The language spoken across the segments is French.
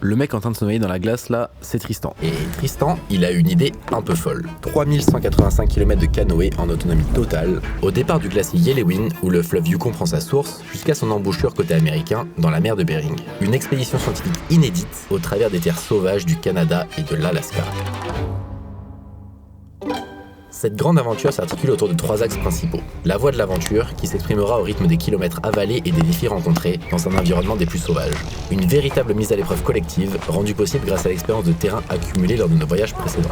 Le mec en train de se noyer dans la glace là, c'est Tristan. Et Tristan, il a une idée un peu folle. 3185 km de canoë en autonomie totale, au départ du glacier Yellowin où le fleuve Yukon prend sa source, jusqu'à son embouchure côté américain dans la mer de Bering. Une expédition scientifique inédite au travers des terres sauvages du Canada et de l'Alaska. Cette grande aventure s'articule autour de 3 axes principaux. La voie de l'aventure, qui s'exprimera au rythme des kilomètres avalés et des défis rencontrés dans un environnement des plus sauvages. Une véritable mise à l'épreuve collective, rendue possible grâce à l'expérience de terrain accumulée lors de nos voyages précédents.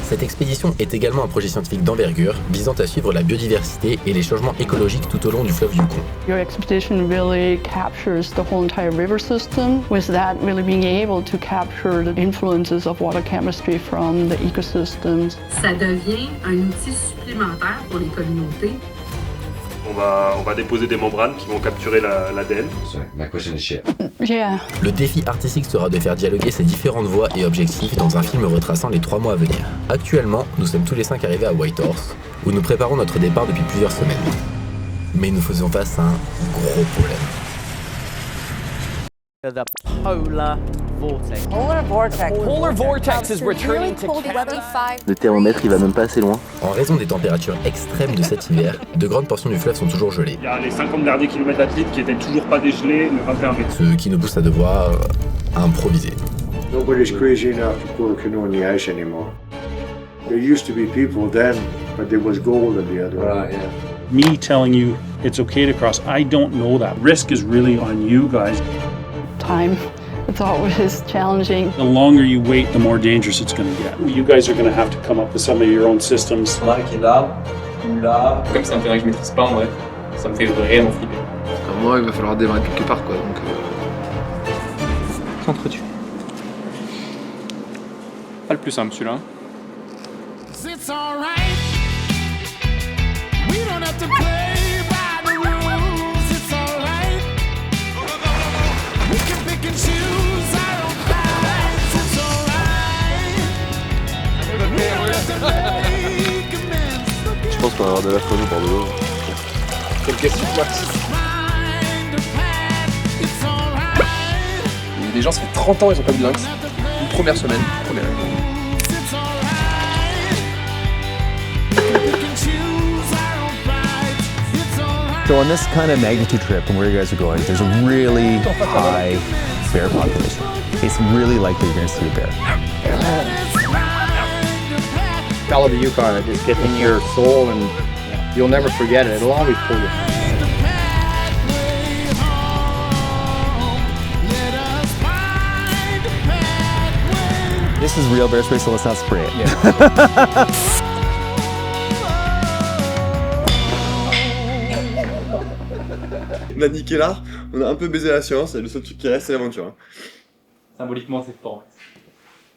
Cette expédition est également un projet scientifique d'envergure, visant à suivre la biodiversité et les changements écologiques tout au long du fleuve Yukon. Your expedition really captures the whole entire river system, with that really being able to capture the influences of water chemistry from the ecosystems. Ça devient un outil supplémentaire pour les communautés. On va déposer des membranes qui vont capturer l'ADN. My question is shit. Yeah. Le défi artistique sera de faire dialoguer ces différentes voix et objectifs dans un film retraçant les 3 mois à venir. Actuellement, nous sommes tous les 5 arrivés à Whitehorse, où nous préparons notre départ depuis plusieurs semaines. Mais nous faisons face à un gros problème. The polar vortex. Polar vortex. Polar vortex is returning to Canada. Le thermomètre il va même pas assez loin. En raison des températures extrêmes de cet hiver, de grandes portions du fleuve sont toujours gelées. Il y a les 50 derniers kilomètres d'athlètes qui étaient toujours pas dégelés le 21 mai. Ce qui nous pousse à devoir improviser. Nobody's crazy enough to pull a canoe in the ice anymore. There used to be people then, but there was gold in the other one. Yeah. Me telling you it's okay to cross, I don't know that. Risk is really on you guys. Time. It's always challenging. The longer you wait, the more dangerous it's going to get. You guys are going to have to come up with some of your own systems. Mike est là, là. Comme c'est un terrain que je maîtrise pas en vrai, ça me fait réellement flipper. À moi, il va falloir démarrer quelque part quoi, donc. S'entretue. Pas le plus simple celui-là. Je pense qu'on va avoir de la folie au bord de l'eau. Quelle question Max. Les gens, ça fait 30 ans ils ont pas vu de lynx. Une première semaine. So on this kind of magnitude trip from where you guys are going, there's a really high bear population. It's really likely you're going to see a bear. Follow the Yukon, it just gets in your soul and you'll never forget it. It'll always pull you. This is real bear spray, so let's not spray it. On a niqué l'art, on a un peu baisé la science et le seul truc qui reste c'est l'aventure. Symboliquement c'est fort.